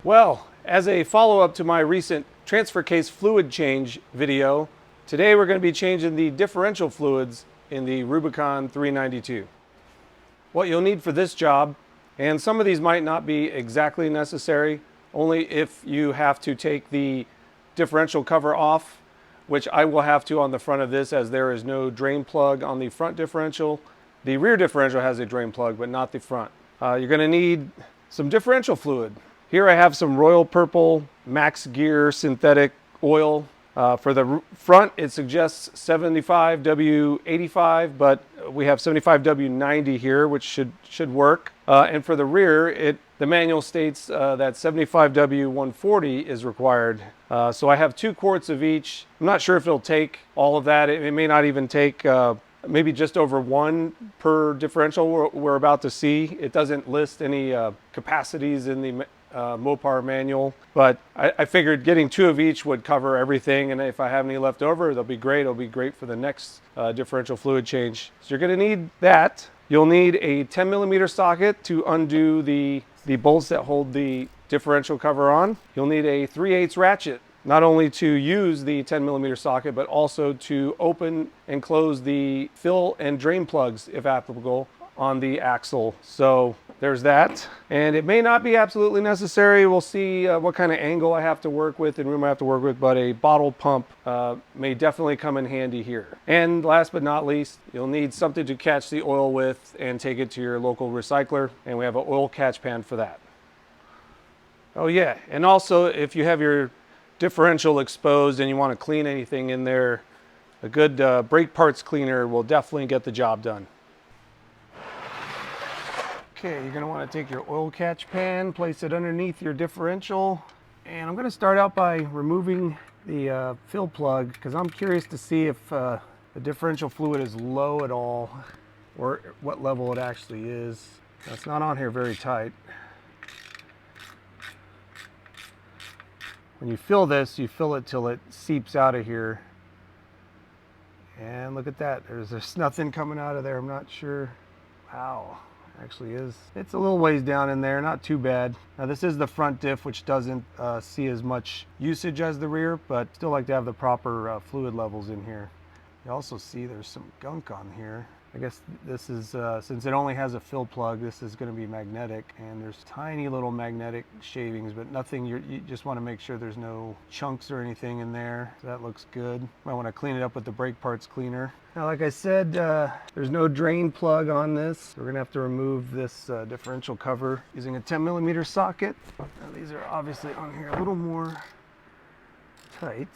Well, as a follow-up to my recent transfer case fluid change video, today we're going to be changing the differential fluids in the Rubicon 392. What you'll need for this job, and some of these might not be exactly necessary, only if you have to take the differential cover off, which I will have to on the front of this as there is no drain plug on the front differential. The rear differential has a drain plug, but not the front. You're going to need some differential fluid. Here I have some Royal Purple Max Gear synthetic oil. For the front, it suggests 75W85, but we have 75W90 here, which should work. And for the rear, the manual states that 75W140 is required. So I have 2 quarts of each. I'm not sure if it'll take all of that. It may not even take maybe just over 1 per differential we're about to see. It doesn't list any capacities in the Mopar manual, but I figured getting 2 of each would cover everything, and if I have any left over, they'll be great. It'll be great for the next differential fluid change. So you're going to need that. You'll need a 10mm socket to undo the bolts that hold the differential cover on. You'll need a 3/8 ratchet, not only to use the 10mm socket, but also to open and close the fill and drain plugs, if applicable, on the axle. So there's that. And it may not be absolutely necessary. We'll see what kind of angle I have to work with and room I have to work with, but a bottle pump may definitely come in handy here. And last but not least, you'll need something to catch the oil with and take it to your local recycler. And we have an oil catch pan for that. Oh yeah, and also if you have your differential exposed and you want to clean anything in there, a good brake parts cleaner will definitely get the job done. Okay, you're going to want to take your oil catch pan, place it underneath your differential, and I'm going to start out by removing the fill plug because I'm curious to see if the differential fluid is low at all or what level it actually is. Now, it's not on here very tight. When you fill this, you fill it till it seeps out of here. And look at that, there's nothing coming out of there. I'm not sure how. Actually is. It's a little ways down in there, not too bad. Now this is the front diff, which doesn't see as much usage as the rear, but still like to have the proper fluid levels in here. You also see there's some gunk on here. I guess this is, since it only has a fill plug, this is going to be magnetic, and there's tiny little magnetic shavings, but nothing, you just want to make sure there's no chunks or anything in there. So that looks good. Might want to clean it up with the brake parts cleaner. Now, like I said, there's no drain plug on this. We're going to have to remove this differential cover using a 10mm socket. Now, these are obviously on here a little more tight.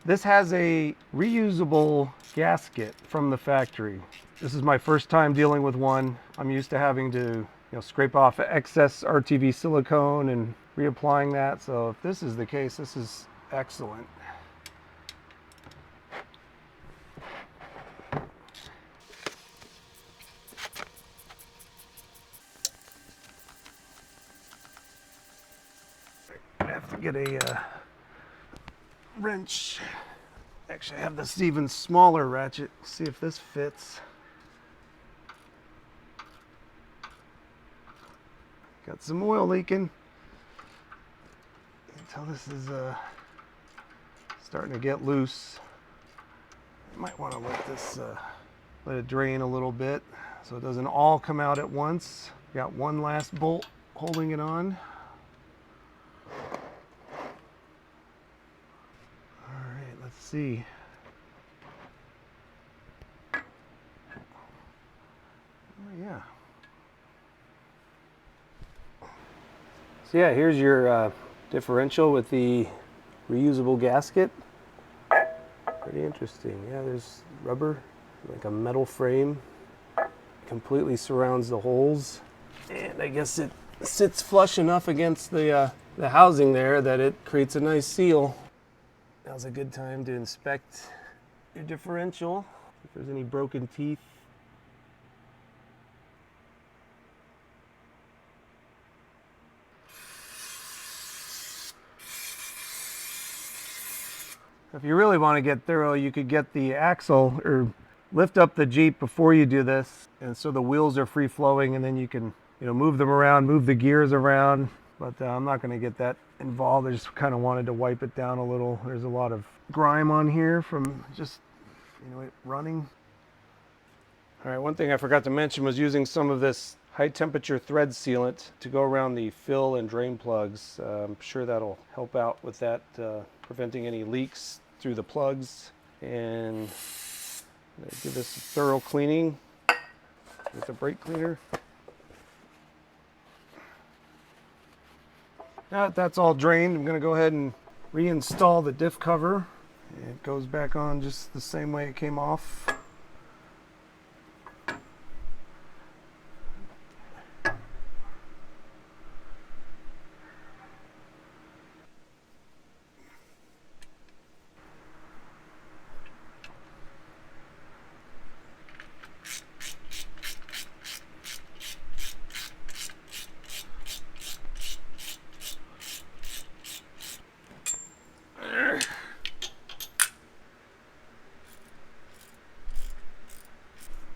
This has a reusable gasket from the factory. This is my first time dealing with one. I'm used to having to, scrape off excess RTV silicone and reapplying that. So if this is the case, this is excellent. I have to get a wrench. Actually, I have this even smaller ratchet. See if this fits. Got some oil leaking. You can tell this is starting to get loose. You might want to let it drain a little bit so it doesn't all come out at once. Got one last bolt holding it on. Let's see. Oh, yeah. So yeah, here's your differential with the reusable gasket. Pretty interesting. Yeah, there's rubber, like a metal frame. Completely surrounds the holes. And I guess it sits flush enough against the housing there that it creates a nice seal. Now's a good time to inspect your differential, if there's any broken teeth. If you really want to get thorough, you could get the axle or lift up the Jeep before you do this, and so the wheels are free flowing, and then you can move them around, move the gears around, but I'm not going to get that involved. I just kind of wanted to wipe it down a little. There's a lot of grime on here from just, it running. All right, one thing I forgot to mention was using some of this high temperature thread sealant to go around the fill and drain plugs. I'm sure that'll help out with that, preventing any leaks through the plugs. And give this a thorough cleaning with the brake cleaner. Now that that's all drained, I'm going to go ahead and reinstall the diff cover. It goes back on just the same way it came off.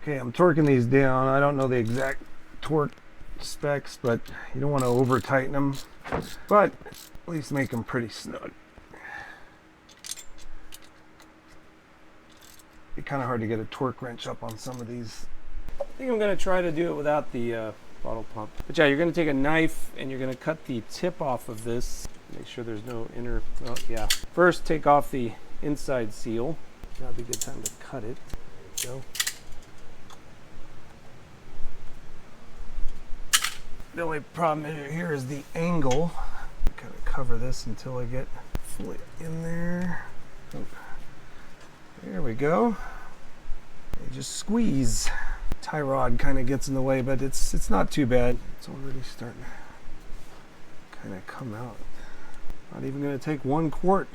Okay, I'm torquing these down. I don't know the exact torque specs, but you don't want to over tighten them, but at least make them pretty snug. It's kind of hard to get a torque wrench up on some of these. I think I'm going to try to do it without the bottle pump. But yeah, you're going to take a knife and you're going to cut the tip off of this. Make sure there's no inner, oh yeah. First, take off the inside seal. That'll be a good time to cut it. There you go. The only problem here is the angle. Kind of cover this until I get fully in there. Oh. There we go. You just squeeze. Tie rod kind of gets in the way, but it's not too bad. It's already starting to kind of come out. Not even going to take 1 quart.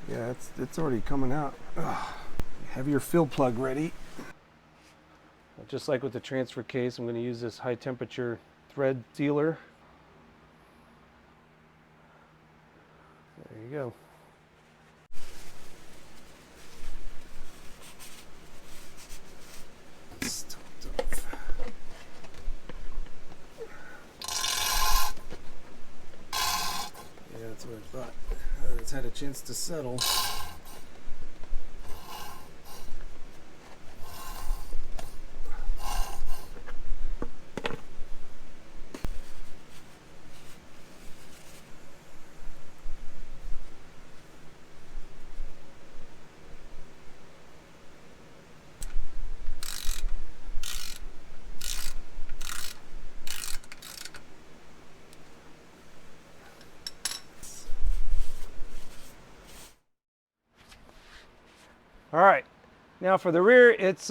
Yeah, it's already coming out. Ugh. Have your fill plug ready. Just like with the transfer case, I'm going to use this high temperature thread sealer. There you go. Yeah, that's what I thought. It's had a chance to settle. All right, now for the rear, it's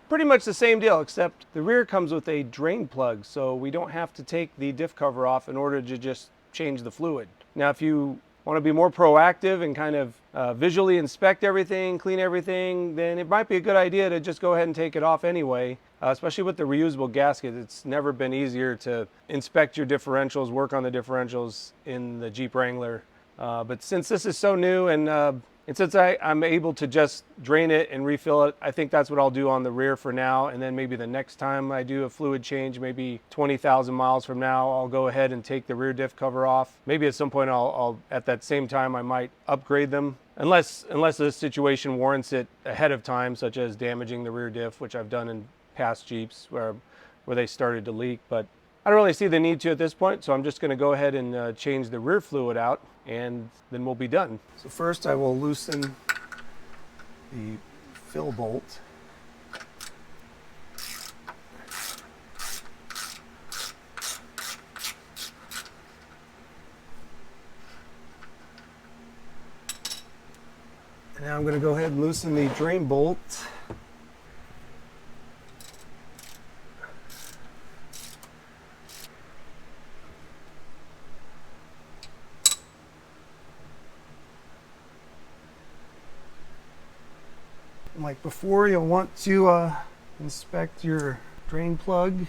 pretty much the same deal, except the rear comes with a drain plug, so we don't have to take the diff cover off in order to just change the fluid. Now, if you want to be more proactive and kind of visually inspect everything, clean everything, then it might be a good idea to just go ahead and take it off anyway, especially with the reusable gasket. It's never been easier to inspect your differentials, work on the differentials in the Jeep Wrangler. But since this is so new and since I'm able to just drain it and refill it, I think that's what I'll do on the rear for now. And then maybe the next time I do a fluid change, maybe 20,000 miles from now, I'll go ahead and take the rear diff cover off. Maybe at some point I'll at that same time, I might upgrade them. Unless the situation warrants it ahead of time, such as damaging the rear diff, which I've done in past Jeeps where they started to leak. But I don't really see the need to at this point, so I'm just going to go ahead and change the rear fluid out, and then we'll be done. So first I will loosen the fill bolt. And now I'm going to go ahead and loosen the drain bolt. Like before, you'll want to inspect your drain plug.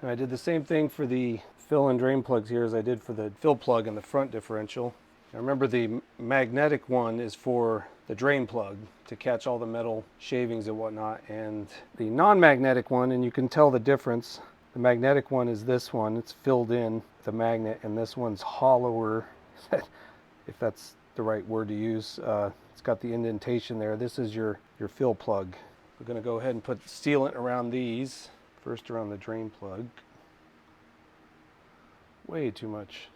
And I did the same thing for the fill and drain plugs here as I did for the fill plug in the front differential. Now remember, the magnetic one is for the drain plug to catch all the metal shavings and whatnot, and the non-magnetic one, and you can tell the difference. The magnetic one is this one. It's filled in with the magnet, and this one's hollower, if that's the right word to use. It's got the indentation there. This is your fill plug. We're going to go ahead and put sealant around these. First around the drain plug. Way too much.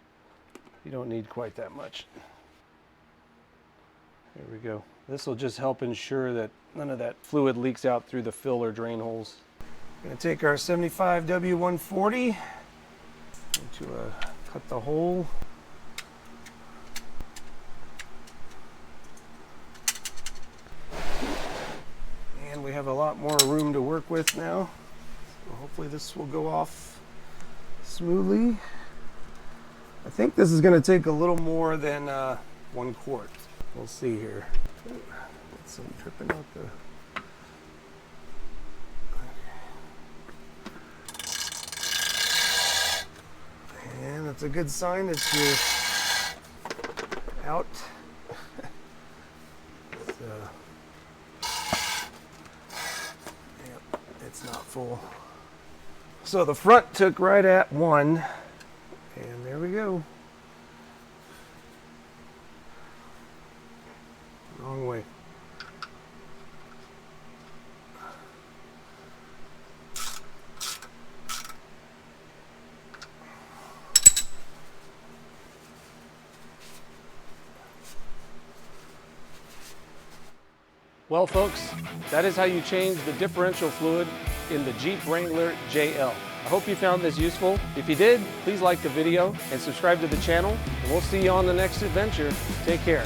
You don't need quite that much. There we go. This will just help ensure that none of that fluid leaks out through the fill or drain holes. We're going to take our 75W140 to cut the hole. And we have a lot more room to work with now. So hopefully this will go off smoothly. I think this is going to take a little more than 1 quart. We'll see here. Get some dripping out the... And that's a good sign that you're out. Yep, it's not full. So the front took right at 1, and there we go. Wrong way. Well, folks, that is how you change the differential fluid in the Jeep Wrangler JL. I hope you found this useful. If you did, please like the video and subscribe to the channel, and we'll see you on the next adventure. Take care.